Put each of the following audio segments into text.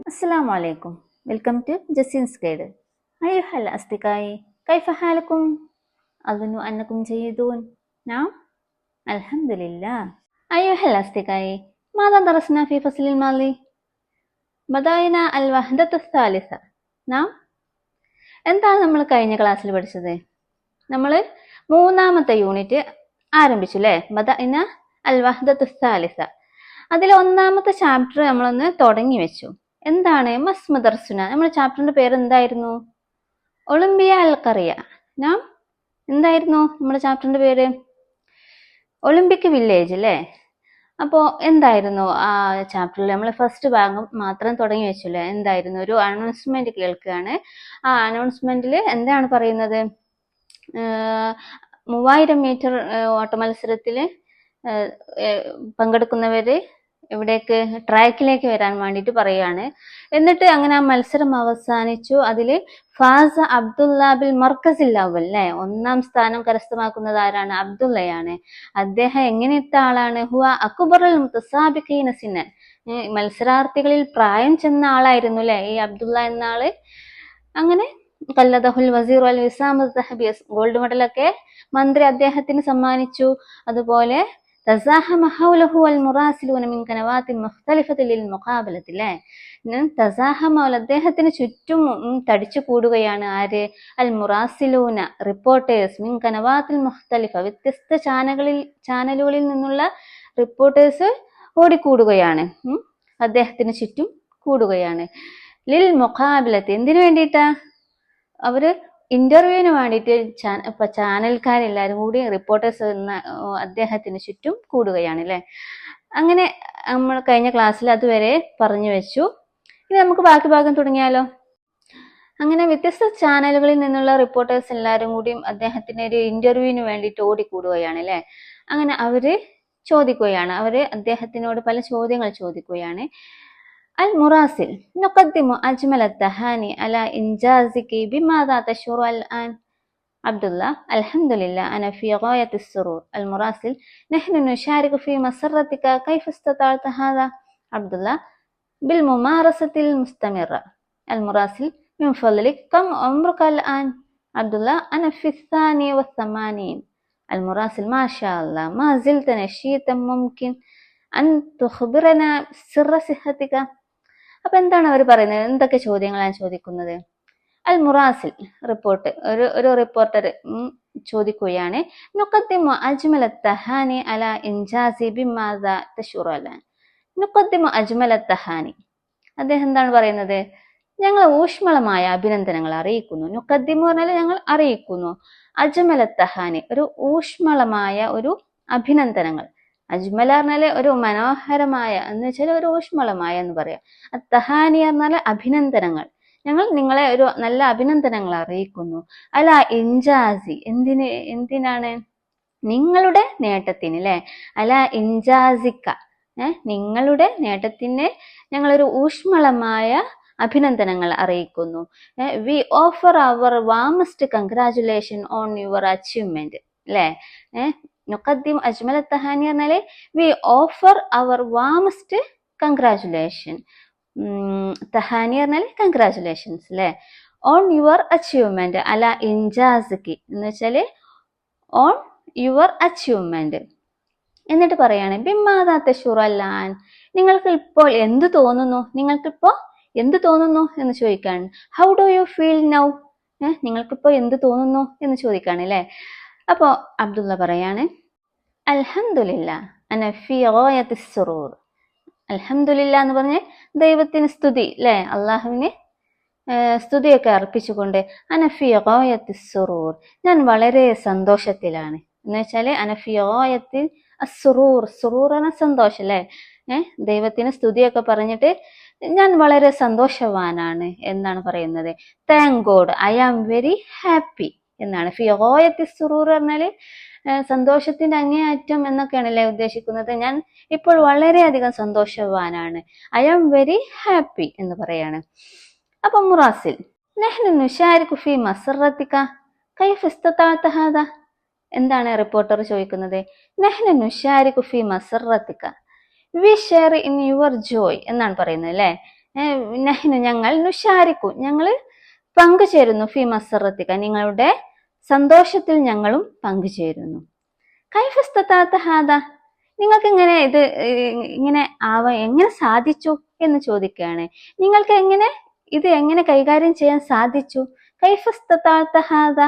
السلام عليكم. Welcome to Jacin's Guide. أيها الأصدقاء، كيف حالكم؟ أظن أنكم جيدون. نعم، الحمد لله. أيها الأصدقاء، ماذا درسنا في فصل الماضي؟ بدأنا الوحدة الثالثة. نعم. എന്താണ് നമ്മൾ കഴിഞ്ഞ ക്ലാസ്സിൽ പഠിച്ചത്? നമ്മൾ മൂന്നാമത്തെ യൂണിറ്റ് ആരംഭിച്ചു അല്ലേ? ബദഅന അൽ വഹ്ദത്തു സാലിസ. അതിൽ ഒന്നാമത്തെ ചാപ്റ്റർ നമ്മളൊന്ന് തുടങ്ങി വെച്ചു. എന്താണ് മസ്മ ദർസുന? നമ്മുടെ ചാപ്റ്ററിന്റെ പേര് എന്തായിരുന്നു? ഒളിമ്പിയ അൽ ഖറിയ. നാം എന്തായിരുന്നു നമ്മുടെ ചാപ്റ്ററിന്റെ പേര്? ഒളിമ്പിക് വില്ലേജ് അല്ലേ? അപ്പോൾ എന്തായിരുന്നു ആ ചാപ്റ്ററിൽ നമ്മൾ ഫസ്റ്റ് ഭാഗം മാത്രം തുടങ്ങി വെച്ചില്ലേ? എന്തായിരുന്നു? ഒരു അനൗൺസ്മെന്റ് കേൾക്കുകയാണ്. ആ അനൗൺസ്മെന്റിൽ എന്താണ് പറയുന്നത്? 3000 മീറ്റർ ഓട്ട മത്സരത്തിൽ പങ്കെടുക്കുന്നവര് ഇവിടേക്ക് ട്രാക്കിലേക്ക് വരാൻ വേണ്ടിയിട്ട് പറയാണ്. എന്നിട്ട് അങ്ങനെ ആ മത്സരം അവസാനിച്ചു. അതിൽ ഫാസ അബ്ദുള്ള ബിൽ മർക്കസിൽ അവൽ അല്ലേ? ഒന്നാം സ്ഥാനം കരസ്ഥമാക്കുന്നത് ആരാണ്? അബ്ദുള്ളയാണ്. അദ്ദേഹം എങ്ങനെത്തെ ആളാണ്? ഹുവ അക്ബറുൽ മുതസാബിഖീന സിന്നൻ. മത്സരാർത്ഥികളിൽ പ്രായം ചെന്ന ആളായിരുന്നു അല്ലേ ഈ അബ്ദുള്ള എന്ന ആള്. അങ്ങനെ കല്ലദഹുൽ വസീർ അൽ വിസാം ഗോൾഡ് മെഡലൊക്കെ മന്ത്രി അദ്ദേഹത്തിന് സമ്മാനിച്ചു. അതുപോലെ തസാഹമ ഹൗലഹു അൽ മുറാസിലൂന മിൻ കനവാത്തിൻ മുഖ്തലിഫത്തിൽ ലിൽ മുഖാബലത്തി അല്ലേ? തസാഹമ അദ്ദേഹത്തിന് ചുറ്റും തടിച്ചു കൂടുകയാണ് ആര്? അൽ മുറാസിലൂന റിപ്പോർട്ടേഴ്സ് മിൻ കനവാത്തിൽ മുഖ്തലിഫ വ്യത്യസ്ത ചാനലുകളിൽ നിന്നുള്ള റിപ്പോർട്ടേഴ്സ് ഓടിക്കൂടുകയാണ്. അദ്ദേഹത്തിന് ചുറ്റും കൂടുകയാണ്. ലിൽ മുഖാബലത്തി എന്തിനു വേണ്ടിയിട്ടാ? അവര് ഇന്റർവ്യൂവിന് വേണ്ടിയിട്ട് ചാനൽക്കാരെല്ലാരും കൂടി റിപ്പോർട്ടേഴ്സ് അദ്ദേഹത്തിന് ചുറ്റും കൂടുകയാണ് അല്ലെ? അങ്ങനെ നമ്മൾ കഴിഞ്ഞ ക്ലാസ്സിൽ അതുവരെ പറഞ്ഞു വെച്ചു. ഇനി നമുക്ക് ബാക്കി ഭാഗം തുടങ്ങിയാലോ? അങ്ങനെ വ്യത്യസ്ത ചാനലുകളിൽ നിന്നുള്ള റിപ്പോർട്ടേഴ്സ് എല്ലാവരും കൂടി അദ്ദേഹത്തിന് ഒരു ഇന്റർവ്യൂവിന് വേണ്ടിയിട്ട് ഓടിക്കൂടുകയാണ് അല്ലെ? അങ്ങനെ അവര് ചോദിക്കുകയാണ്, അവര് അദ്ദേഹത്തിനോട് പല ചോദ്യങ്ങൾ ചോദിക്കുകയാണ്. المراسل: نقدم أجمل التهاني على إنجازك. بماذا تشعر الآن؟ عبد الله: الحمد لله، أنا في غاية السرور. المراسل: نحن نشارك في مسرتك، كيف استطعت هذا؟ عبد الله: بالممارسة المستمرة. المراسل: من فضلك كم عمرك الآن؟ عبد الله: أنا في 82. المراسل: ما شاء الله، ما زلت نشيطا. ممكن أن تخبرنا سر صحتك؟ അപ്പൊ എന്താണ് അവർ പറയുന്നത്? എന്തൊക്കെ ചോദ്യങ്ങളാണ് ചോദിക്കുന്നത്? അൽ മുറാസിൽ റിപ്പോർട്ട് ഒരു റിപ്പോർട്ടർ ചോദിക്കുകയാണ്. നുഖദ്ദിമു അജ്മല തഹാനി അലാ ഇൻജാസി ബിമാദാ തശൂറു അലാൻ. നുഖദ്ദിമു അജ്മല തഹാനി, അദ്ദേഹം എന്താണ് പറയുന്നത്? ഞങ്ങൾ ഊഷ്മളമായ അഭിനന്ദനങ്ങൾ അറിയിക്കുന്നു. നുഖദ്ദിമു പറഞ്ഞാൽ ഞങ്ങൾ അറിയിക്കുന്നു. അജ്മല തഹാനി ഒരു ഊഷ്മളമായ ഒരു അഭിനന്ദനങ്ങൾ. അജ്മല പറഞ്ഞാല് ഒരു മനോഹരമായ എന്ന് വെച്ചാൽ ഒരു ഊഷ്മളമായ എന്ന് പറയാം. തഹാനി പറഞ്ഞാല് അഭിനന്ദനങ്ങൾ. ഞങ്ങൾ നിങ്ങളെ ഒരു നല്ല അഭിനന്ദനങ്ങൾ അറിയിക്കുന്നു. അല്ല ഇൻജാസി എന്തിനാണ്? നിങ്ങളുടെ നേട്ടത്തിന് അല്ലെ? അല്ല ഇൻജാസിക്ക നിങ്ങളുടെ നേട്ടത്തിന് ഞങ്ങളൊരു ഊഷ്മളമായ അഭിനന്ദനങ്ങൾ അറിയിക്കുന്നു. We offer our warmest congratulation on your achievement അല്ലെ? നുഖദ്ദിം അജ്മല തഹാനി പറഞ്ഞാല് we offer our warmest congratulation. തഹാനി പറഞ്ഞാല് കൺഗ്രാറ്റുലേഷൻസ് അല്ലെ? ഓൺ യുവർ അച്ചീവ്മെന്റ് അല ഇൻജാസിക്ക് എന്ന് വെച്ചാല് ഓൺ യുവർ അച്ചീവ്മെന്റ്. എന്നിട്ട് പറയാണ് ബിമാദാ തശൂറു അല്ലാൻ, നിങ്ങൾക്ക് ഇപ്പോൾ എന്ത് തോന്നുന്നു? നിങ്ങൾക്കിപ്പോ എന്ത് തോന്നുന്നു എന്ന് ചോദിക്കാണ്. How do you feel now? നിങ്ങൾക്കിപ്പോ എന്ത് തോന്നുന്നു എന്ന് ചോദിക്കാണ് അല്ലെ? അപ്പോ അബ്ദുള്ള പറയാണ് അൽഹംദുലില്ലാ അന ഫീ ഗായത്തിസ് സുറൂർ. അൽഹംദുലില്ലാ എന്ന് പറഞ്ഞ് ദൈവത്തിന് സ്തുതി അല്ലെ? അള്ളാഹുവിന് സ്തുതിയൊക്കെ അർപ്പിച്ചുകൊണ്ട് അന ഫീ ഗായത്തിസ് സുറൂർ, ഞാൻ വളരെ സന്തോഷത്തിലാണ് എന്ന് വെച്ചാല് അന ഫീ ഗായത്തി അസ്സുറൂർ, സുറൂർ എന്ന സന്തോഷം അല്ലെ? ദൈവത്തിന് സ്തുതിയൊക്കെ പറഞ്ഞിട്ട് ഞാൻ വളരെ സന്തോഷവാനാണ് എന്നാണ് പറയുന്നത്. Thank God, I am very happy എന്നാണ്. ഫി ഗായത്തി സുറൂർ പറഞ്ഞാല് സന്തോഷത്തിന്റെ അങ്ങേയറ്റം എന്നൊക്കെയാണല്ലേ ഉദ്ദേശിക്കുന്നത്. ഞാൻ ഇപ്പോൾ വളരെയധികം സന്തോഷവാനാണ്. ഐ ആം വെരി ഹാപ്പി എന്ന് പറയാണ്. അപ്പൊ മുറാസിൽ നഹ്നു നുശാരികു ഫീ മസറത്തിക കൈഫ ഇസ്തതഅത ഹാദാ, എന്താണ് റിപ്പോർട്ടർ ചോദിക്കുന്നത്? നഹ്നു നുശാരികു ഫീ മസറത്തിക, we share in your joy എന്നാണ് പറയുന്നത് അല്ലെ? നഹ്നു ഞങ്ങൾ, നുഷാരിക്കു ഞങ്ങൾ പങ്കുചേരുന്നു, ഫി മസറത്തിക നിങ്ങളുടെ സന്തോഷത്തിൽ ഞങ്ങളും പങ്കുചേരുന്നു. കൈഫസ്തതാത്ത ഹാദ നിങ്ങൾക്ക് എങ്ങനെ ഇത് ഇങ്ങനെ എങ്ങനെ സാധിച്ചു എന്ന് ചോദിക്കുകയാണ്. നിങ്ങൾക്ക് എങ്ങനെ കൈകാര്യം ചെയ്യാൻ സാധിച്ചു? കൈഫസ്തതാത്ത ഹാദ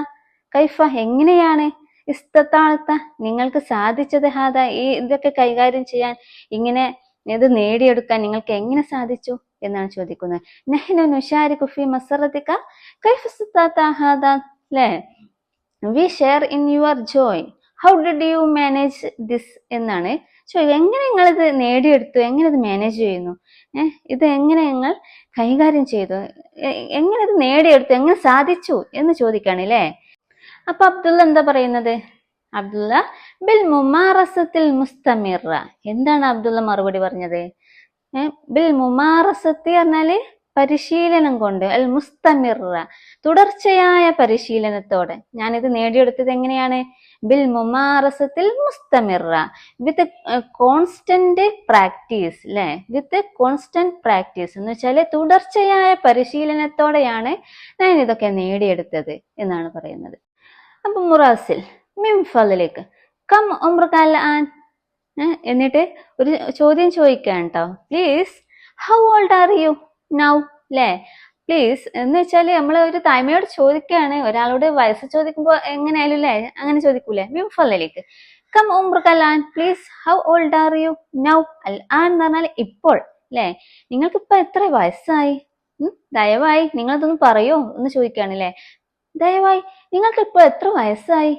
കൈഫ എങ്ങനെയാണ്, ഇസ്തതാത്ത നിങ്ങൾക്ക് സാധിച്ചത്, ഹാദ ഇതൊക്കെ കൈകാര്യം ചെയ്യാൻ, ഇങ്ങനെ ഇത് നേടിയെടുക്കാൻ നിങ്ങൾക്ക് എങ്ങനെ സാധിച്ചു എന്നാണ് ചോദിക്കുന്നത്. നഹ്നു നുശാരികു ഫി മസറതിക കൈഫസ്തതാത്ത ഹാദ, അല്ലേ? We share in your joy, how did you manage this എന്നാണ് ചോദിക്കുക. എങ്ങനെ നിങ്ങൾ ഇത് നേടിയെടുത്തു, എങ്ങനെ ഇത് മാനേജ് ചെയ്യുന്നു, ഇത് എങ്ങനെ നിങ്ങൾ കൈകാര്യം ചെയ്തു, എങ്ങനെ ഇത് നേടിയെടുത്തു, എങ്ങനെ സാധിച്ചു എന്ന് ചോദിക്കാണ്, അല്ലേ? അപ്പൊ അബ്ദുള്ള എന്താ പറയുന്നത്? അബ്ദുള്ള ബിൽ മുമാറസത്തിൽ മുസ്തമിറ. എന്താണ് അബ്ദുള്ള മറുപടി പറഞ്ഞത്? ബിൽ മുമാറസത്തി പറഞ്ഞാല് പരിശീലനം കൊണ്ട്, അൽ മുസ്തമിറ തുടർച്ചയായ പരിശീലനത്തോടെ ഞാനിത് നേടിയെടുത്തത് എങ്ങനെയാണ്? ബിൽ മുമാറസത്തിൽ മുസ്തമിറ വിത്ത് കോൺസ്റ്റന്റ് പ്രാക്ടീസ്, അല്ലെ? വിത്ത് കോൺസ്റ്റന്റ് പ്രാക്ടീസ് എന്ന് വെച്ചാല് തുടർച്ചയായ പരിശീലനത്തോടെയാണ് ഞാൻ ഇതൊക്കെ നേടിയെടുത്തത് എന്നാണ് പറയുന്നത്. അപ്പൊ മുറാസിൽ മിംഫലിലേക്ക് കം ഉംറുക ആൻ, എന്നിട്ട് ഒരു ചോദ്യം ചോദിക്കാൻ കേട്ടോ. Please how old are you now, അല്ലേ? പ്ലീസ് എന്ന് വെച്ചാല് നമ്മൾ ഒരു തായ്മയോട് ചോദിക്കുകയാണ്. ഒരാളോട് വയസ്സ് ചോദിക്കുമ്പോ എങ്ങനെയായാലും അല്ലേ അങ്ങനെ ചോദിക്കൂലേ? മിംഫലിലേക്ക് കം ഉംറുക ആൻ, please how old are you now. അൽ ആൻ എന്ന് പറഞ്ഞാൽ ഇപ്പോൾ, അല്ലേ? നിങ്ങൾക്കിപ്പോ എത്ര വയസ്സായി? ദയവായി നിങ്ങളതൊന്ന് പറയോ എന്ന് ചോദിക്കുകയാണ്, അല്ലേ? ദയവായി നിങ്ങൾക്ക് ഇപ്പൊ എത്ര വയസ്സായി?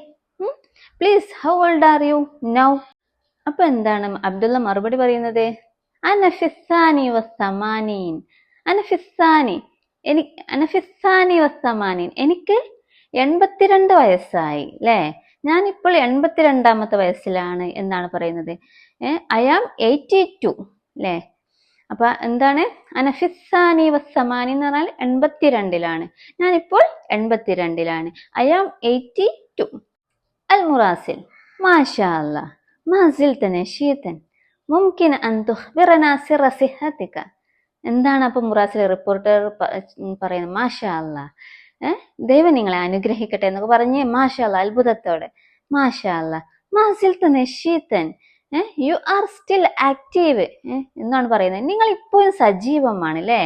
Please how old are you now. അപ്പൊ എന്താണ് അബ്ദുള്ള മറുപടി പറയുന്നത്? അനഫിസാനി വസ്സമാനീൻ, അനഫിസാനി അനഫിസാനി വസ്സമാനീൻ എനിക്ക് 82 വയസ്സായി, അല്ലേ? ഞാനിപ്പോൾ 82ാമത്തെ വയസ്സിലാണ് എന്നാണ് പറയുന്നത്. ഐ ആം 82, അല്ലേ? അപ്പൊ എന്താണ് അനഫിസാനി വസ്സമാനി എന്ന് പറഞ്ഞാൽ 82ലാണ്, ഞാനിപ്പോൾ 82ലാണ്. I am 82. അൽ മുറാസിൽ മാഷാ അല്ലാഹ് മാ സിൽത നശീതൻ മുംകിൻ അൻ തുഖ്ബിറനാ സിറ സിഹതിക. എന്താണ് അപ്പൊ മുറാസിൽ റിപ്പോർട്ടർ പറയുന്നത്? മാഷാ അല്ലാഹ്, ദൈവം നിങ്ങളെ അനുഗ്രഹിക്കട്ടെ എന്നൊക്കെ പറഞ്ഞ് മാഷാ അല്ലാഹ് അത്ഭുതത്തോടെ. മാഷാ അല്ലാഹ് മാ സിൽത നശീതൻ, യു ആർ സ്റ്റിൽ ആക്റ്റീവ് എന്നാണ് പറയുന്നത്. നിങ്ങൾ ഇപ്പോഴും സജീവമാണ്, അല്ലേ?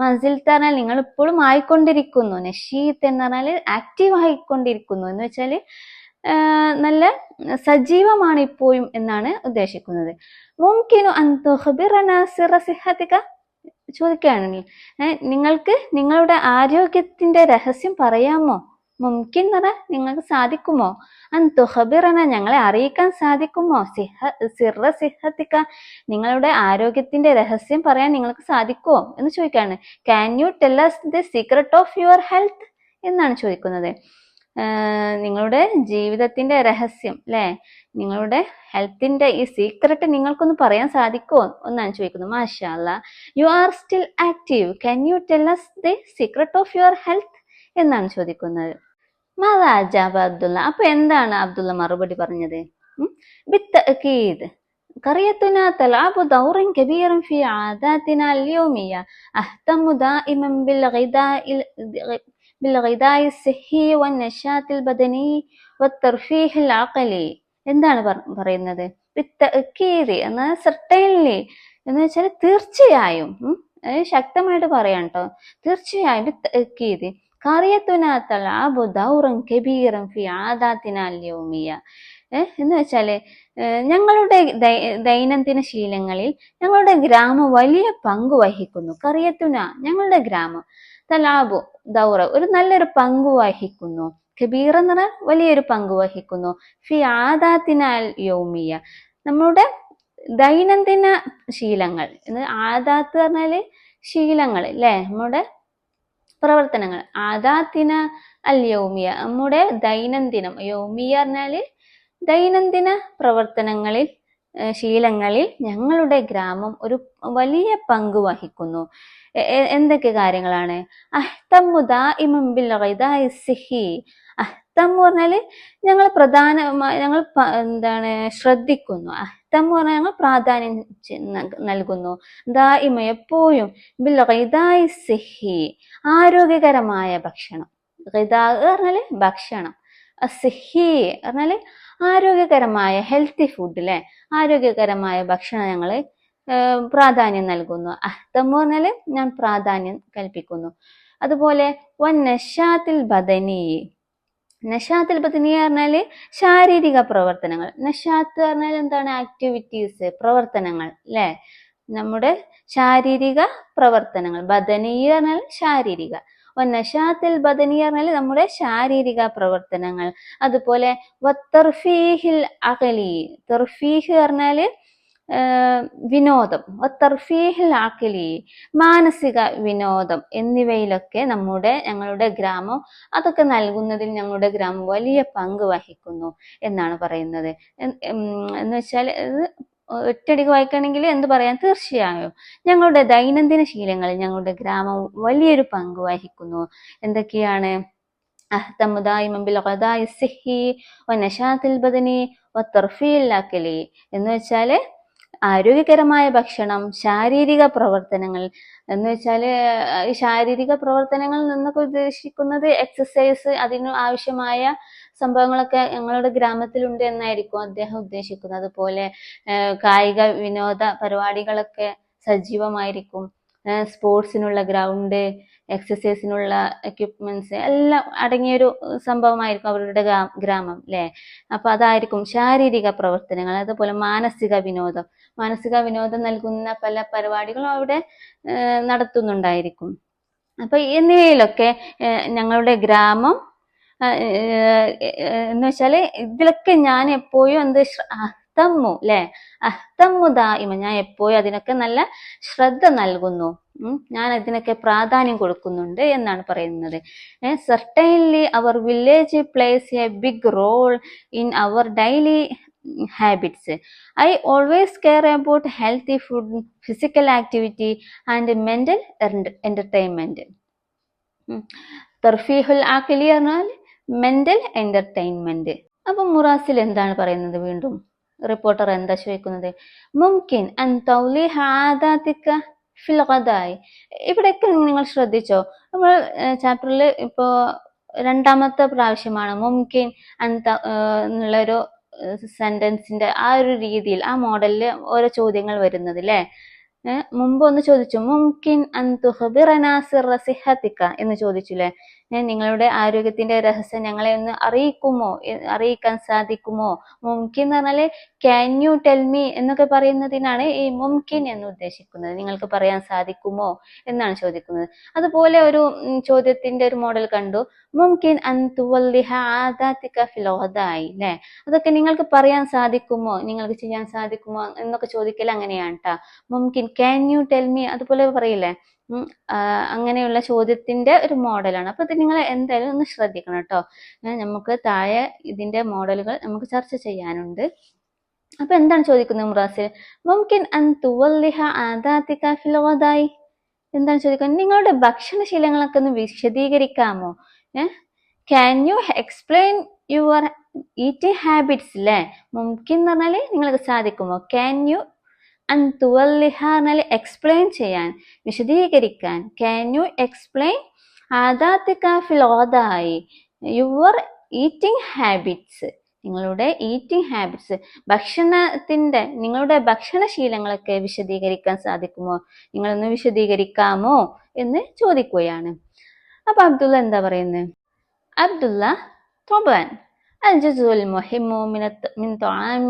മസിൽത്ത് പറഞ്ഞാൽ നിങ്ങൾ ഇപ്പോഴും ആയിക്കൊണ്ടിരിക്കുന്നു, നശീത്ത് എന്ന് പറഞ്ഞാൽ ആക്റ്റീവ് ആയിക്കൊണ്ടിരിക്കുന്നു എന്ന് വെച്ചാല് നല്ല സജീവമാണ് ഇപ്പോഴും എന്നാണ് ഉദ്ദേശിക്കുന്നത്. മുംകിനു അൻ തുഖ്ബിറനാ സിറ സിഹതിക ചോദിക്കുകയാണെങ്കിൽ നിങ്ങൾക്ക് നിങ്ങളുടെ ആരോഗ്യത്തിന്റെ രഹസ്യം പറയാമോ? മുംകിൻ എന്ന് പറഞ്ഞാൽ നിങ്ങൾക്ക് സാധിക്കുമോ? അൻ തുഖ്ബിറന ഞങ്ങളെ അറിയിക്കാൻ സാധിക്കുമോ? സിറ സിഹതിക നിങ്ങളുടെ ആരോഗ്യത്തിന്റെ രഹസ്യം പറയാൻ നിങ്ങൾക്ക് സാധിക്കുമോ എന്ന് ചോദിക്കുകയാണ്. Can you tell us the secret of your health എന്നാണ് ചോദിക്കുന്നത്. നിങ്ങളുടെ ജീവിതത്തിന്റെ രഹസ്യം, അല്ലെ? നിങ്ങളുടെ ഹെൽത്തിന്റെ ഈ സീക്രട്ട് നിങ്ങൾക്കൊന്ന് പറയാൻ സാധിക്കുമോ എന്നാണ് ചോദിക്കുന്നത്. മാഷാ അല്ലാഹ് you are still active, can you tell us the secret of your health എന്നാണ് ചോദിക്കുന്നത്. മാദാ അജാബ അബ്ദുള്ള. അപ്പൊ എന്താണ് അബ്ദുള്ള മറുപടി പറഞ്ഞത്? ബിത്തഅകീദ് قريتنا تلعب دورا كبيرا في عاداتنا اليومية أهتم دائما بالغذاء الصحي والنشاط البدني والترفيه العقلي. എന്താണ് പറയുന്നത്? ബിത്തഅകീദ് എന്നാൽ certainly എന്ന് വെച്ചാൽ തീർച്ചയായും, ശക്തമായിട്ട് പറയാം കേട്ടോ. തീർച്ചയായും ബിത്തഅകീദ് ഖറിയത്തുനാ തൽഅബു ദൗറൻ കബീറൻ ഫി ആദാതിനാ അൽയൗമിയ എന്ന് വെച്ചാല് ഞങ്ങളുടെ ദൈനംദിന ശീലങ്ങളിൽ ഞങ്ങളുടെ ഗ്രാമം വലിയ പങ്ക് വഹിക്കുന്നു. ഖറിയത്തുന ഞങ്ങളുടെ ഗ്രാമം, തലാബു ദൗറ ഒരു നല്ലൊരു പങ്ക് വഹിക്കുന്നു, കബീർ എന്ന് പറഞ്ഞാൽ വലിയൊരു പങ്ക് വഹിക്കുന്നു, ഫി ആദാതിനാൽ യൗമിയ നമ്മുടെ ദൈനംദിന ശീലങ്ങൾ. ആദാത്ത് പറഞ്ഞാല് ശീലങ്ങൾ, അല്ലെ? നമ്മുടെ പ്രവർത്തനങ്ങൾ. ആദാത്തിന അൽ യൗമിയ നമ്മുടെ ദൈനംദിനം, യൗമിയ പറഞ്ഞാല് ദൈനംദിന പ്രവർത്തനങ്ങളിൽ ശീലങ്ങളിൽ ഞങ്ങളുടെ ഗ്രാമം ഒരു വലിയ പങ്ക് വഹിക്കുന്നു. എന്തൊക്കെ കാര്യങ്ങളാണ്? അഹ്തമു ദാഇമൻ ബിൽ ഗിദാഇ സിഹി. അഹ്തമു പറഞ്ഞാല് ഞങ്ങൾ എന്താണ് ശ്രദ്ധിക്കുന്നു. അഹ്തം എന്ന് പറഞ്ഞാൽ ഞങ്ങൾ പ്രാധാന്യം നൽകുന്നു. ദായിമ എപ്പോഴും ബിൽ ഗിദാഇ സിഹി ആരോഗ്യകരമായ ഭക്ഷണം. ഗിദാ പറഞ്ഞാല് ഭക്ഷണം, സിഹി പറഞ്ഞാല് ആരോഗ്യകരമായ ഹെൽത്തി ഫുഡ് അല്ലെ, ആരോഗ്യകരമായ ഭക്ഷണം ഞങ്ങള് പ്രാധാന്യം നൽകുന്നു. അഹ്തം എന്ന് പറഞ്ഞാല് ഞാൻ പ്രാധാന്യം കൽപ്പിക്കുന്നു. അതുപോലെ നശാത്തിൽ ബദനി, നശാത്തിൽ ബദനി പറഞ്ഞാല് ശാരീരിക പ്രവർത്തനങ്ങൾ. നശാത്ത് പറഞ്ഞാൽ എന്താണ്? ആക്ടിവിറ്റീസ്, പ്രവർത്തനങ്ങൾ അല്ലെ, നമ്മുടെ ശാരീരിക പ്രവർത്തനങ്ങൾ. ബദനി പറഞ്ഞാൽ ശാരീരിക. നശാത്തിൽ ബദനി പറഞ്ഞാൽ നമ്മുടെ ശാരീരിക പ്രവർത്തനങ്ങൾ. അതുപോലെ വത്തർഫീഹിൽ അഖലി, തർഫീഹ് പറഞ്ഞാല് വിനോദം, തർഫീഹിൽ അഖലി മാനസിക വിനോദം എന്നിവയിലൊക്കെ ഞങ്ങളുടെ ഗ്രാമം അതൊക്കെ നൽകുന്നതിൽ ഞങ്ങളുടെ ഗ്രാമം വലിയ പങ്ക് വഹിക്കുന്നു എന്നാണ് പറയുന്നത്. എന്ന് വെച്ചാൽ ഒറ്റയടിക്ക് വായിക്കുകയാണെങ്കിൽ എന്ത് പറയാം? തീർച്ചയായും ഞങ്ങളുടെ ദൈനംദിന ശീലങ്ങളിൽ ഞങ്ങളുടെ ഗ്രാമം വലിയൊരു പങ്ക് വഹിക്കുന്നു. എന്തൊക്കെയാണ്? അഹ്തമു ദായിമൻ ബിൽ ഗിദാഇ സിഹി വനശാത്തിൽ ബദനി വതർഫീൽ അഖലി എന്ന് വെച്ചാല് ആരോഗ്യകരമായ ഭക്ഷണം, ശാരീരിക പ്രവർത്തനങ്ങൾ എന്ന് വെച്ചാല് ഈ ശാരീരിക പ്രവർത്തനങ്ങളിൽ നിന്നൊക്കെ ഉദ്ദേശിക്കുന്നത് എക്സസൈസ്, അതിന് ആവശ്യമായ സംഭവങ്ങളൊക്കെ ഞങ്ങളുടെ ഗ്രാമത്തിലുണ്ട് എന്നായിരിക്കും അദ്ദേഹം ഉദ്ദേശിക്കുന്നത്. അതുപോലെ കായിക വിനോദ പരിപാടികളൊക്കെ സജീവമായിരിക്കും. സ്പോർട്സിനുള്ള ഗ്രൗണ്ട്, എക്സസൈസിനുള്ള എക്യുപ്മെന്റ്സ് എല്ലാം അടങ്ങിയൊരു സംഭവമായിരിക്കും അവരുടെ ഗ്രാമം അല്ലെ. അപ്പൊ അതായിരിക്കും ശാരീരിക പ്രവർത്തനങ്ങൾ. അതുപോലെ മാനസിക വിനോദം നൽകുന്ന പല പരിപാടികളും അവിടെ നടത്തുന്നുണ്ടായിരിക്കും. അപ്പൊ എന്നിവയിലൊക്കെ ഞങ്ങളുടെ ഗ്രാമം എന്ന് വെച്ചാല് ഇതിലൊക്കെ ഞാൻ എപ്പോഴും അഹ്തമ്മു അല്ലെ, അഹ്തമ്മു ദായിമ ഞാൻ എപ്പോഴും അതിനൊക്കെ നല്ല ശ്രദ്ധ നൽകുന്നു, ഞാൻ അതിനൊക്കെ പ്രാധാന്യം കൊടുക്കുന്നുണ്ട് എന്നാണ് പറയുന്നത്. Certainly our village plays a big role in our daily habits. I always care about healthy food, physical activity and mental entertainment. തർഫീഹുൽ ആഖിലി പറഞ്ഞാൽ മെന്റൽ എന്റർടൈൻമെന്റ്. അപ്പൊ മുറാസിൽ എന്താണ് പറയുന്നത്? വീണ്ടും റിപ്പോർട്ടർ എന്താ ചോദിക്കുന്നത്? മുംകിൻ അൻ തൗലിഹ ആദാതിക ഫിൽ ഗദായി. ഇവിടെയൊക്കെ നിങ്ങൾ ശ്രദ്ധിച്ചോ? നമ്മൾ ചാപ്റ്ററിൽ ഇപ്പോ രണ്ടാമത്തെ പ്രാവശ്യമാണ് മുംകിൻ എന്നുള്ളൊരു സെന്റൻസിന്റെ ആ ഒരു രീതിയിൽ, ആ മോഡലില് ഓരോ ചോദ്യങ്ങൾ വരുന്നത് അല്ലെ. മുമ്പ് ഒന്ന് ചോദിച്ചു, മുംകിൻ അൻ തുഖ്ബിറനാ സിർറ സിഹ്ഹതിക എന്ന് ചോദിച്ചില്ലേ. നിങ്ങളുടെ ആരോഗ്യത്തിന്റെ രഹസ്യം ഞങ്ങളെ ഒന്ന് അറിയിക്കാൻ സാധിക്കുമോ? മുംകിൻ എന്ന് പറഞ്ഞാല് ക്യാൻ യു ടെൽ മീ എന്നൊക്കെ പറയുന്നതിനാണ് ഈ മുംകിൻ എന്ന് ഉദ്ദേശിക്കുന്നത്. നിങ്ങൾക്ക് പറയാൻ സാധിക്കുമോ എന്നാണ് ചോദിക്കുന്നത്. അതുപോലെ ഒരു ചോദ്യത്തിന്റെ ഒരു മോഡൽ കണ്ടു, മുംകിൻ അൻ തുവല്ലിഹ ആദാതിക ഫിൽ ഗദായി അല്ലെ. അതൊക്കെ നിങ്ങൾക്ക് പറയാൻ സാധിക്കുമോ, നിങ്ങൾക്ക് ചെയ്യാൻ സാധിക്കുമോ എന്നൊക്കെ ചോദിക്കൽ അങ്ങനെയാണ് ട്ടാ. മുംകിൻ, ക്യാൻ യു ടെൽ മീ, അതുപോലെ പറയില്ലേ. അങ്ങനെയുള്ള ചോദ്യത്തിന്റെ ഒരു മോഡലാണ്. അപ്പൊ ഇത് നിങ്ങൾ എന്തായാലും ഒന്ന് ശ്രദ്ധിക്കണം കേട്ടോ. നമുക്ക് താഴെ ഇതിന്റെ മോഡലുകൾ നമുക്ക് ചർച്ച ചെയ്യാനുണ്ട്. അപ്പൊ എന്താണ് ചോദിക്കുന്നത് മുറാസിൽ? മുംകിൻ അൻ തുവല്ലിഹ ആദാതിക ഫിൽ ഗദായി. എന്താണ് ചോദിക്കുന്നത്? നിങ്ങളുടെ ഭക്ഷണശീലങ്ങളൊക്കെ ഒന്ന് വിശദീകരിക്കാമോ? Can you explain your eating habits അല്ലേ. മുംകിൻ എന്ന് പറഞ്ഞാല് നിങ്ങൾക്ക് സാധിക്കുമോ. ക്യാൻ യു അൻ തുവല്ലിഹ എന്നാൽ എക്സ്പ്ലെയിൻ ചെയ്യാൻ, വിശദീകരിക്കാൻ. ക്യാൻ യു എക്സ്പ്ലെയിൻ ആദാതിക ഫിൽ ഗദായി യുവർ ഈറ്റിംഗ് ഹാബിറ്റ്സ്, നിങ്ങളുടെ ഈറ്റിംഗ് ഹാബിറ്റ്സ് നിങ്ങളുടെ ഭക്ഷണശീലങ്ങളൊക്കെ വിശദീകരിക്കാൻ സാധിക്കുമോ, നിങ്ങളൊന്ന് വിശദീകരിക്കാമോ എന്ന് ചോദിക്കുകയാണ്. അപ്പൊ അബ്ദുള്ള എന്താ പറയുന്നത്? അബ്ദുള്ള طبعا الجزء المهم من طعام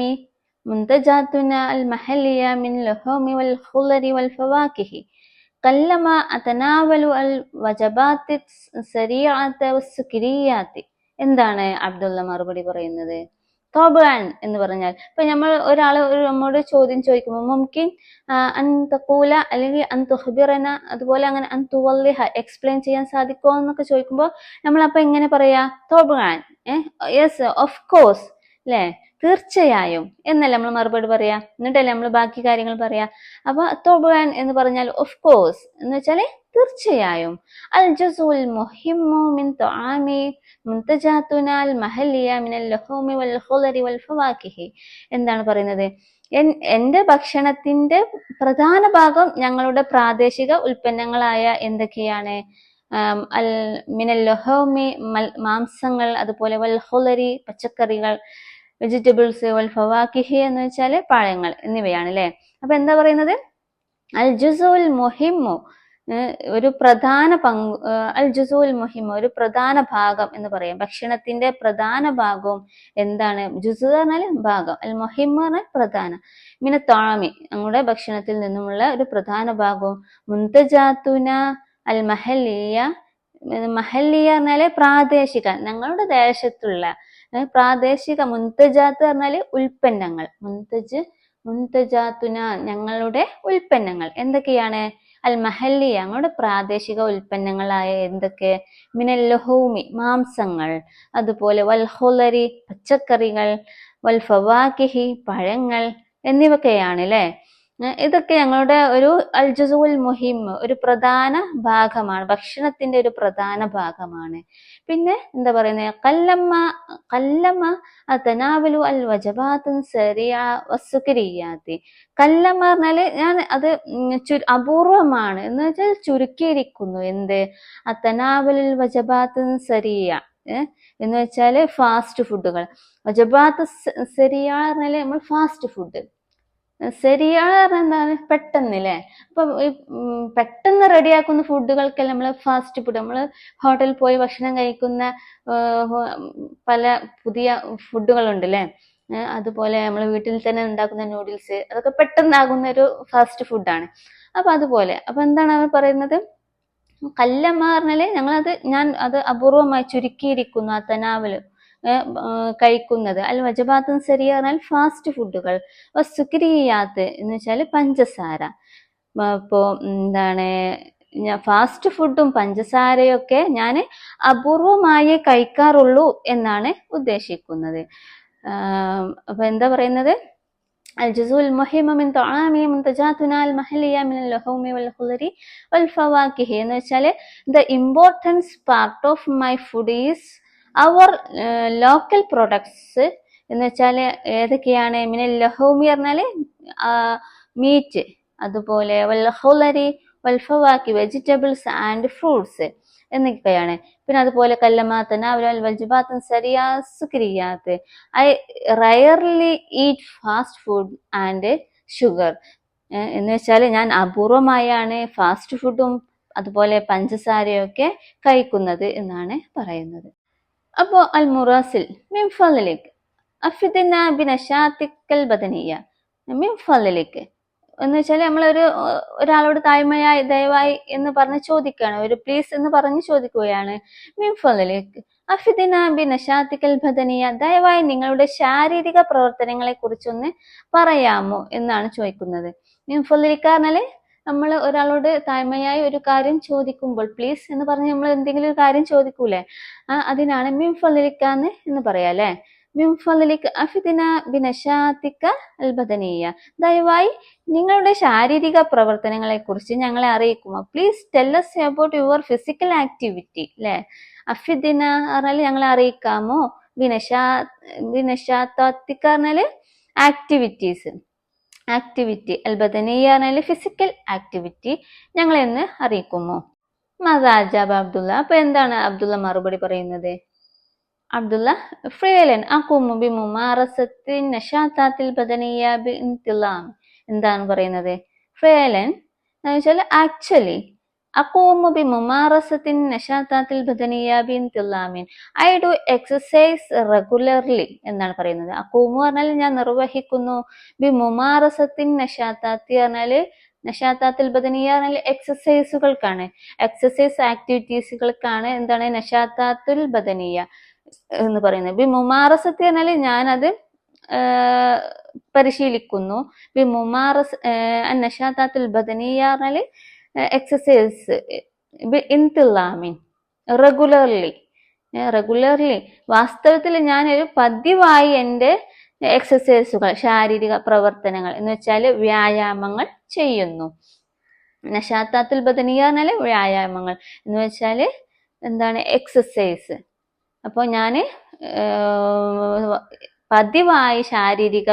منتجاتنا المحلية من اللحوم والخضر والفواكه. قلما أتناول الوجبات السريعة والسكريات. എന്താണ് അബ്ദുള്ള മറുപടി പറയുന്നത്? طبعا എന്ന് പറഞ്ഞാൽ ഇപ്പൊ നമ്മോട് ചോദ്യം ചോദിക്കുമ്പോൾ മുംകിൻ അൻ തഖൂല അല്ലെങ്കിൽ അൻ തുഖ്ബിറന, അതുപോലെ അങ്ങനെ അൻ തുവല്ലിഹ എക്സ്പ്ലെയിൻ ചെയ്യാൻ സാധിക്കുമോ എന്നൊക്കെ ചോദിക്കുമ്പോൾ നമ്മൾ അപ്പൊ എങ്ങനെ പറയാ? طبعا, യെസ്, ഓഫ് കോഴ്സ് അല്ലെ, തീർച്ചയായും എന്നല്ലേ നമ്മൾ മറുപടി പറയാ. എന്നിട്ടല്ലേ നമ്മൾ ബാക്കി കാര്യങ്ങൾ പറയാ. അപ്പൊ طبعا എന്ന് പറഞ്ഞാൽ ഓഫ് കോഴ്സ് എന്ന് വെച്ചാല് തീർച്ചയായും. അൽ ജസുൽ മുഹിമ്മു മിൻ തുആമി മുൻതജാതുന അൽ മഹല്ലിയ മിനൽ ലഹൂമി വൽ ഖുദരി വൽ ഫവാകിഹി. എന്താണ് പറയുന്നത്? എന്റെ ഭക്ഷണത്തിന്റെ പ്രധാന ഭാഗം ഞങ്ങളുടെ പ്രാദേശിക ഉൽപ്പന്നങ്ങളായ എന്തൊക്കെയാണ്? അൽ മിനൽ ലൊഹോമി, മാംസങ്ങൾ, അതുപോലെ വൽ ഹുലരി, പച്ചക്കറികൾ, വെജിറ്റബിൾസ്, വൽ ഫവാക്കിഹി എന്ന് വെച്ചാല് പഴങ്ങൾ എന്നിവയാണ് അല്ലെ. അപ്പൊ എന്താ പറയുന്നത്? അൽ ജുസുൽ മുഹിമ്മു, ഒരു പ്രധാന പങ്ക്, അൽ ജുസുൽ മുഹിമ്മു ഒരു പ്രധാന ഭാഗം എന്ന് പറയാം. ഭക്ഷണത്തിന്റെ പ്രധാന ഭാഗവും എന്താണ്? ജുസു പറഞ്ഞാൽ ഭാഗം, അൽ മുഹിമ്മു പറഞ്ഞാൽ പ്രധാന, മിന താമി ഞങ്ങളുടെ ഭക്ഷണത്തിൽ നിന്നുമുള്ള ഒരു പ്രധാന ഭാഗവും, മുന്തജാത്തുന അൽ മഹല്ലിയ, മഹല്ലിയ പറഞ്ഞാല് പ്രാദേശിക, ഞങ്ങളുടെ ദേശത്തുള്ള പ്രാദേശിക, മുന്തജാത്ത് പറഞ്ഞാല് ഉൽപ്പന്നങ്ങൾ, മുന്തജാത്തുന ഞങ്ങളുടെ ഉൽപ്പന്നങ്ങൾ എന്തൊക്കെയാണ്? അൽ മഹല്ലി ഞങ്ങളുടെ പ്രാദേശിക ഉൽപ്പന്നങ്ങളായ എന്തൊക്കെ? മിനൽ ലുഹൂമി മാംസങ്ങൾ, അതുപോലെ വൽ ഹുലരി പച്ചക്കറികൾ, വൽ ഫവാക്കിഹി പഴങ്ങൾ എന്നിവയൊക്കെയാണ് അല്ലെ. ഇതൊക്കെ ഞങ്ങളുടെ ഒരു അൽ ജുസുൽ മുഹിം ഒരു പ്രധാന ഭാഗമാണ്, ഭക്ഷണത്തിന്റെ ഒരു പ്രധാന ഭാഗമാണ്. പിന്നെ എന്താ പറയുന്നത്? കല്ലമ്മ തനാവലു അൽ വജബാത്തുൻ സരിഅ വസ്സുക്രിയാത്തി. കല്ലമ്മ പറഞ്ഞാല് ഞാൻ അത് അപൂർവമാണ് എന്ന് വെച്ചാൽ ചുരുക്കിയിരിക്കുന്നു. എന്ത്? തനാവലുൽ വജബാത്തുൻ സരിയ എന്ന് വെച്ചാല് ഫാസ്റ്റ് ഫുഡുകൾ. വജബാത്ത് സരിയ പറഞ്ഞാല് നമ്മൾ ഫാസ്റ്റ് ഫുഡ്, ശരിയാ എന്താണ്? പെട്ടെന്ന് അല്ലേ. അപ്പൊ പെട്ടെന്ന് റെഡിയാക്കുന്ന ഫുഡുകൾക്കെല്ലാം നമ്മള് ഫാസ്റ്റ് ഫുഡ്, നമ്മള് ഹോട്ടലിൽ പോയി ഭക്ഷണം കഴിക്കുന്ന പല പുതിയ ഫുഡുകളുണ്ട് അല്ലെ. അതുപോലെ നമ്മൾ വീട്ടിൽ തന്നെ ഉണ്ടാക്കുന്ന നൂഡിൽസ്, അതൊക്കെ പെട്ടെന്നാകുന്ന ഒരു ഫാസ്റ്റ് ഫുഡാണ്. അപ്പൊ അതുപോലെ അപ്പൊ എന്താണ് അവർ പറയുന്നത്? കല്ലമ്മ പറഞ്ഞാല് ഞാൻ അത് അപൂർവമായി ചുരുക്കിയിരിക്കുന്നു, ആ തനാവല് കഴിക്കുന്നത്. അൽ വജബാത്തുൻ സരിയ പറഞ്ഞാൽ ഫാസ്റ്റ് ഫുഡുകൾ, സുക്രിയാത്ത് എന്ന് വെച്ചാൽ പഞ്ചസാര. ഇപ്പോ എന്താണ്, ഫാസ്റ്റ് ഫുഡും പഞ്ചസാരയൊക്കെ ഞാൻ അപൂർവമായേ കഴിക്കാറുള്ളൂ എന്നാണ് ഉദ്ദേശിക്കുന്നത്. അപ്പൊ എന്താ പറയുന്നത്? الجزء المهم من طعامي منتجاتنا المحلية من اللحوم والخضر والفواكه എന്ന് വെച്ചാൽ the important part of my food is our local products എന്ന് വെച്ചാൽ ഏതൊക്കെയാണ്? മിനൽ ലഹൂമി പറഞ്ഞാല് മീറ്റ്, അതുപോലെ വൽ ഹുലരി വൽ ഫവാക്കി വെജിറ്റബിൾസ് ആൻഡ് ഫ്രൂട്ട്സ് എന്നൊക്കെയാണ്. പിന്നെ അതുപോലെ കല്ലമാത്തന അവൽ വജബാത്തുൻ സരിയ സുക്രിയാത്ത്. I rarely eat fast food and sugar എന്ന് വെച്ചാൽ ഞാൻ അപൂർവമായാണ് ഫാസ്റ്റ് ഫുഡും അതുപോലെ പഞ്ചസാരയൊക്കെ കഴിക്കുന്നത് എന്നാണ് പറയുന്നത്. അപ്പോ അൽ മുറാസിൽ മിൻ ഫളലിക് അഫിദ്ന ബിനശാതിക്കൽ ബദനിയ. മിൻ ഫളലിക് എന്ന് വെച്ചാൽ ഒരാളോട് താഴ്മയായി ദയവായി എന്ന് പറഞ്ഞ് ചോദിക്കുകയാണ്, ഒരു പ്ലീസ് എന്ന് പറഞ്ഞ് ചോദിക്കുകയാണ്. മിൻ ഫളലിക് അഫിദ്ന ബിനശാതിക്കൽ ബദനിയ, ദയവായി നിങ്ങളുടെ ശാരീരിക പ്രവർത്തനങ്ങളെ കുറിച്ചൊന്ന് പറയാമോ എന്നാണ് ചോദിക്കുന്നത്. മിൻ ഫളലിക പറഞ്ഞാല് നമ്മൾ ഒരാളോട് താഴ്മയായി ഒരു കാര്യം ചോദിക്കുമ്പോൾ പ്ലീസ് എന്ന് പറഞ്ഞ് നമ്മൾ എന്തെങ്കിലും ഒരു കാര്യം ചോദിക്കൂലേ, അതിനാണ് മിൻ ഫളലിക എന്ന് പറയാ അല്ലെ. മിൻ ഫളലിക അഫിദ്ന ബിനശാതിക അൽ ബദനിയ, ദയവായി നിങ്ങളുടെ ശാരീരിക പ്രവർത്തനങ്ങളെ കുറിച്ച് ഞങ്ങളെ അറിയിക്കുമോ. Please tell us about your physical activity അല്ലെ. അഫിദ്ന പറഞ്ഞാൽ ഞങ്ങളെ അറിയിക്കാമോ. ബിനശാതിക പറഞ്ഞാല് ആക്ടിവിറ്റീസ്, ആക്ടിവിറ്റി. അൽ ബദനിയ പറഞ്ഞാല് ഫിസിക്കൽ ആക്ടിവിറ്റി, ഞങ്ങളെന്ന് അറിയിക്കുമോ. മദാജാബ് അബ്ദുള്ള. അപ്പൊ എന്താണ് അബ്ദുള്ള മറുപടി പറയുന്നത്? അബ്ദുള്ള ഫിഅലൻ അഖൂമു ബിമുമാറസത്തി നശാതാത്തിൽ ബദനിയ ബിഇൻതിലാം. എന്താണ് പറയുന്നത്? ഫിഅലൻ എന്ന് വെച്ചാൽ ആക്ച്വലി, അഖൂമു ബിമുമാറസത്തി നശാതാത്തിൽ ബദനിയ ബിഇൻതിലാമിൻ, ഐ ഡു എക്സസൈസ് റെഗുലർലി എന്നാണ് പറയുന്നത്. അഖൂമു പറഞ്ഞാൽ ഞാൻ നിർവഹിക്കുന്നു, ബിമുമാറസത്തിൻ നശാതാത്തി പറഞ്ഞാല് നശാത്താത്തിൽ ബദനിയ പറഞ്ഞാൽ എക്സസൈസുകൾക്കാണ്, എക്സസൈസ് ആക്ടിവിറ്റീസുകൾക്കാണ് എന്താണ് നശാത്താത്തുൽ ബദനിയ എന്ന് പറയുന്നത്. ബി മുമാറസത്ത് പറഞ്ഞാല് ഞാനത് പരിശീലിക്കുന്നു. ബി മുമാറസ് നശാത്താത്തുൽ ബദനിയ പറഞ്ഞാല് എക്സസൈസ്. ബി ഇൻതിലാമിൻ റെഗുലർലി, റെഗുലർലി വാസ്തവത്തിൽ ഞാനൊരു പതിവായി എൻ്റെ എക്സസൈസുകൾ ശാരീരിക പ്രവർത്തനങ്ങൾ എന്ന് വെച്ചാൽ വ്യായാമങ്ങൾ ചെയ്യുന്നു. നശാത്താത്തുൽ ബദനിയ പറഞ്ഞാല് വ്യായാമങ്ങൾ എന്ന് വെച്ചാല് എന്താണ് എക്സസൈസ്. അപ്പോൾ ഞാൻ പതിവായി ശാരീരിക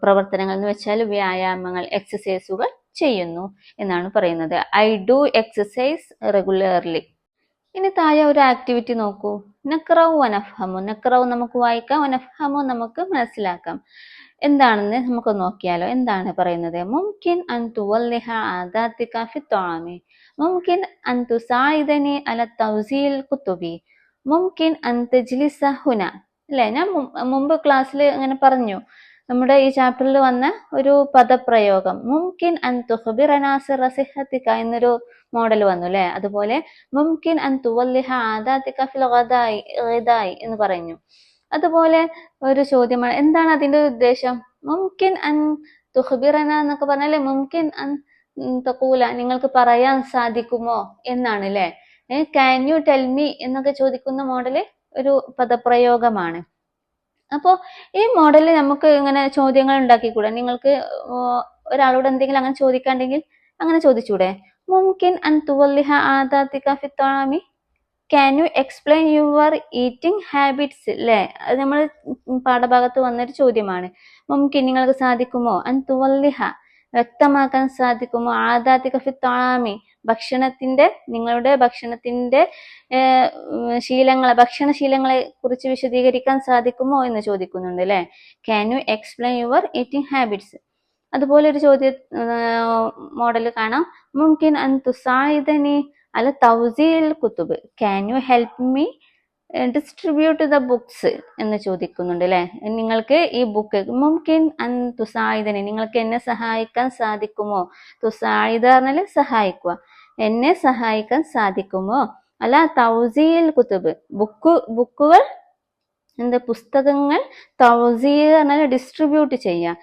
പ്രവർത്തനങ്ങൾ എന്ന് വെച്ചാൽ വ്യായാമങ്ങൾ, എക്സസൈസുകൾ ചെയ്യുന്നു എന്നാണ് പറയുന്നത്. I do exercise regularly. ഇനി താഴെ ഒരു ആക്ടിവിറ്റി നോക്കൂ. നക്റഉ വനഫ്ഹമു. നക്റഉ നമുക്ക് വായിക്കാം, വനഫ്ഹമു നമുക്ക് മനസ്സിലാക്കാം. എന്താണെന്ന് നമുക്ക് നോക്കിയാലോ. എന്താണ് പറയുന്നത്? മുംകിൻ അൻ തുവല്ലിഹ ആദാതിക ഫി ത്വആമി. മുംകിൻ അൻ തുസായിദനി അല തൗസീൽ കുതുബി. മുംകിൻ അൻ തജ്ലിസ ഹുന. അല്ലേ, ഞാൻ മുമ്പ് ക്ലാസ്സിൽ അങ്ങനെ പറഞ്ഞു. നമ്മുടെ ഈ ചാപ്റ്ററിൽ വന്ന ഒരു പദപ്രയോഗം മുംകിൻ അൻ തുഖ്ബിറനാ സിറ സിഹ്ഹതിക എന്നൊരു മോഡൽ വന്നു അല്ലേ. അതുപോലെ മുംകിൻ അൻ തുവല്ലിഹ ആദാതിക ഫിൽ ഗദായി എന്ന് പറഞ്ഞു. അതുപോലെ ഒരു ചോദ്യമാണ്, എന്താണ് അതിന്റെ ഉദ്ദേശം? മുംകിൻ അൻ തുഖ്ബിറന എന്നൊക്കെ പറഞ്ഞാല് മുംകിൻ അൻ തഖൂല, നിങ്ങൾക്ക് പറയാൻ സാധിക്കുമോ എന്നാണ് അല്ലേ. ക്യാൻ യു ടെൽ മീ എന്നൊക്കെ ചോദിക്കുന്ന മോഡല് ഒരു പദപ്രയോഗമാണ്. അപ്പോൾ ഈ മോഡലിൽ നമുക്ക് ഇങ്ങനെ ചോദ്യങ്ങൾ ഉണ്ടാക്കിക്കൂടെ? നിങ്ങൾക്ക് ഒരാളോട് എന്തെങ്കിലും അങ്ങനെ ചോദിക്കാണ്ടെങ്കിൽ അങ്ങനെ ചോദിച്ചൂടെ? മുംകിൻ അൻ തുവല്ലിഹ ആദാതിക ഫി ത്വആമി. Can you explain your eating habits. അല്ലേ, അത് നമ്മൾ പാഠഭാഗത്ത് വന്നൊരു ചോദ്യമാണ്. മുംകിൻ നിങ്ങൾക്ക് സാധിക്കുമോ, അൻ തുവല്ലിഹ വ്യക്തമാക്കാൻ സാധിക്കുമോ, ആദാതിക ഫി ത്വആമി ഭക്ഷണത്തിന്റെ, നിങ്ങളുടെ ഭക്ഷണത്തിന്റെ ഭക്ഷണശീലങ്ങളെ കുറിച്ച് വിശദീകരിക്കാൻ സാധിക്കുമോ എന്ന് ചോദിക്കുന്നുണ്ട് അല്ലെ. Can you explain your eating habits. അതുപോലെ ഒരു ചോദ്യ മോഡൽ കാണാം. മുംകിൻ അൻ തുസായിദനി അല തൗസീൽ കുതുബ്. Can you help me distribute the books എന്ന് ചോദിക്കുന്നുണ്ട് അല്ലെ. നിങ്ങൾക്ക് ഈ ബുക്ക്, മുംകിൻ അൻ തുസായിദനി നിങ്ങൾക്ക് എന്നെ സഹായിക്കാൻ സാധിക്കുമോ. തുസായിദ പറഞ്ഞാൽ സഹായിക്കുക, എന്നെ സഹായിക്കാൻ സാധിക്കുമോ. അല്ല തൗസീൽ കുതുബ് ബുക്കുകൾ പുസ്തകങ്ങൾ, തൗസീൽ പറഞ്ഞാൽ ഡിസ്ട്രിബ്യൂട്ട് ചെയ്യുക.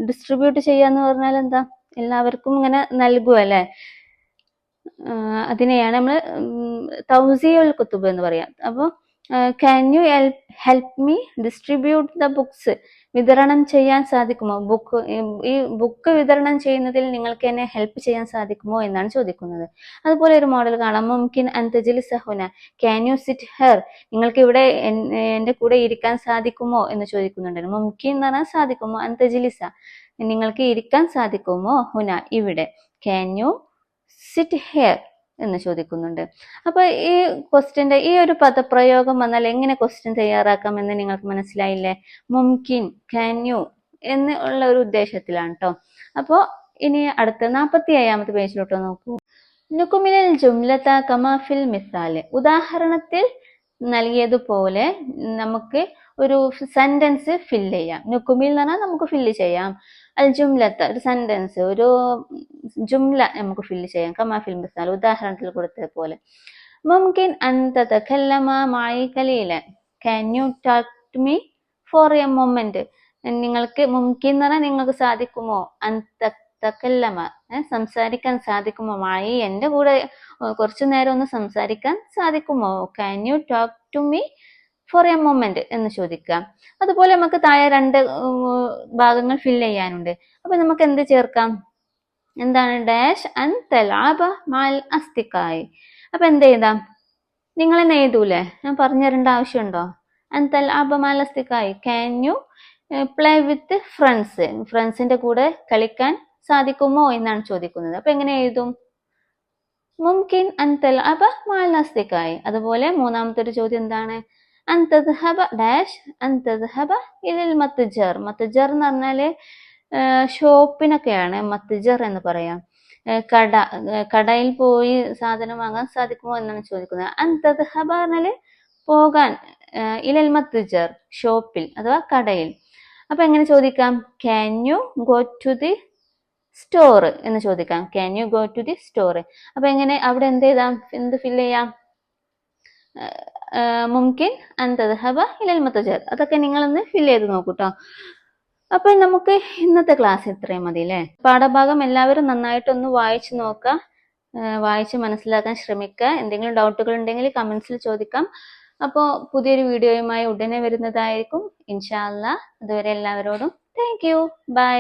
ഡിസ്ട്രിബ്യൂട്ട് ചെയ്യാന്ന് പറഞ്ഞാൽ എന്താ, എല്ലാവർക്കും ഇങ്ങനെ നൽകുക അല്ലെ. അതിനെയാണ് നമ്മൾ തൗസീൽ കുതുബ് എന്ന് പറയാം. അപ്പോൾ can you help me distribute the books, വിതരണം ചെയ്യാൻ സാധിക്കുമോ, ഈ ബുക്ക് വിതരണം ചെയ്യുന്നതിൽ നിങ്ങൾക്ക് എന്നെ ഹെൽപ്പ് ചെയ്യാൻ സാധിക്കുമോ എന്നാണ് ചോദിക്കുന്നത്. അതുപോലെ ഒരു മോഡൽ കാണാം. മുംകിൻ അൻ തജ്ലിസ ഹുന. Can you sit here. നിങ്ങൾക്ക് ഇവിടെ എൻ്റെ കൂടെ ഇരിക്കാൻ സാധിക്കുമോ എന്ന് ചോദിക്കുന്നുണ്ട്. മുംകിൻ എന്ന് പറഞ്ഞാൽ സാധിക്കുമോ, അൻ തജ്ലിസ നിങ്ങൾക്ക് ഇരിക്കാൻ സാധിക്കുമോ, ഹുന ഇവിടെ. ക്യാൻ യു സിറ്റ് ഹെയർ എന്ന് ചോദിക്കുന്നുണ്ട്. അപ്പൊ ഈ ക്വസ്റ്റ്യന്റെ ഈ ഒരു പദപ്രയോഗം വന്നാൽ എങ്ങനെ ക്വസ്റ്റ്യൻ തയ്യാറാക്കാം എന്ന് നിങ്ങൾക്ക് മനസ്സിലായില്ലേ. മുംകിൻ, ക്യാൻ യു എന്നുള്ള ഒരു ഉദ്ദേശത്തിലാണ് കേട്ടോ. അപ്പോ ഇനി അടുത്ത 47ാമത്തെ പേജിലോട്ട് നോക്കൂ. നുകുമിനൽ ജുംലത കമാ ഫിൽ മിസാല്. ഉദാഹരണത്തിൽ നൽകിയതുപോലെ നമുക്ക് ഒരു സെന്റൻസ് ഫില്ല് ചെയ്യാം. നുകുമിൽ എന്ന് പറഞ്ഞാൽ നമുക്ക് ഫില്ല് ചെയ്യാം. അൽ ജുംലത്ത ഒരു സെന്റൻസ്, ഒരു ജുംല നമുക്ക് ഫില്ല് ചെയ്യാം. കമാ ഫിൽ മിസാൽ ഉദാഹരണത്തിൽ കൊടുത്തത് പോലെ. മുംകിൻ അൻ തതകല്ലമ മഅി ഖലീലൻ. Can you talk to me for a moment. നിങ്ങൾക്ക് മുംകിൻ എന്ന് പറഞ്ഞാൽ നിങ്ങൾക്ക് സാധിക്കുമോ, അൻ തകല്ലമ സംസാരിക്കാൻ സാധിക്കുമോ, മഅി എൻ്റെ കൂടെ കുറച്ചു നേരം ഒന്ന് സംസാരിക്കാൻ സാധിക്കുമോ. Can you talk to me for a moment എന്ന് ചോദിക്കാം. അതുപോലെ നമുക്ക് താഴെ 2 ഭാഗങ്ങൾ ഫില്ല് ചെയ്യാനുണ്ട്. അപ്പൊ നമുക്ക് എന്ത് ചേർക്കാം, എന്താണ്, ഡാഷ് അൻ തൽഅബ മഅൽ അസ്തിഖായി. അപ്പൊ എന്ത് എഴുതാം, നിങ്ങൾ തന്നെ എഴുതൂലേ, ഞാൻ പറഞ്ഞു തരേണ്ട ആവശ്യമുണ്ടോ. അൻ തൽഅബ മഅൽ അസ്തിഖായി, can you play with friends, ഫ്രണ്ട്സിന്റെ കൂടെ കളിക്കാൻ സാധിക്കുമോ എന്നാണ് ചോദിക്കുന്നത്. അപ്പൊ എങ്ങനെ എഴുതും, മുംകിൻ അൻ തൽഅബ മഅൽ അസ്തിഖായി. അതുപോലെ മൂന്നാമത്തെ ഒരു ചോദ്യം എന്താണ്, അൻ തദ്ഹബ ഡാഷ് അൻ തദ്ഹബ ഇലൽ മത്ജർ. മത്ജർ എന്ന് പറഞ്ഞാല് ഷോപ്പിനൊക്കെയാണ് മത്ജർ എന്ന് പറയാം. കടയിൽ പോയി സാധനം വാങ്ങാൻ സാധിക്കുമോ എന്നാണ് ചോദിക്കുന്നത്. അൻ തദ്ഹബ പറഞ്ഞാല് പോകാൻ, ഇലൽ മത്ജർ ഷോപ്പിൽ അഥവാ കടയിൽ. അപ്പൊ എങ്ങനെ ചോദിക്കാം, can you go to the store എന്ന് ചോദിക്കാം. Can you go to the store. അപ്പൊ എങ്ങനെ അവിടെ എന്ത് ചെയ്താം, എന്ത് ഫില്ല് ചെയ്യാം, മുംകിൻ അൻ തദ്ഹബ ഇലൽ മത്ജർ. അതൊക്കെ നിങ്ങളൊന്ന് ഫില്ല് ചെയ്ത് നോക്കൂട്ടോ. അപ്പൊ നമുക്ക് ഇന്നത്തെ ക്ലാസ് ഇത്രയും മതി അല്ലേ. പാഠഭാഗം എല്ലാവരും നന്നായിട്ടൊന്ന് വായിച്ചു നോക്കുക, വായിച്ച് മനസ്സിലാക്കാൻ ശ്രമിക്കുക. എന്തെങ്കിലും ഡൗട്ടുകൾ ഉണ്ടെങ്കിൽ കമന്റ്സിൽ ചോദിക്കാം. അപ്പോൾ പുതിയൊരു വീഡിയോയുമായി ഉടനെ വരുന്നതായിരിക്കും ഇൻഷാ അല്ലാഹ്. അതുവരെ എല്ലാവരോടും താങ്ക് യു, ബൈ.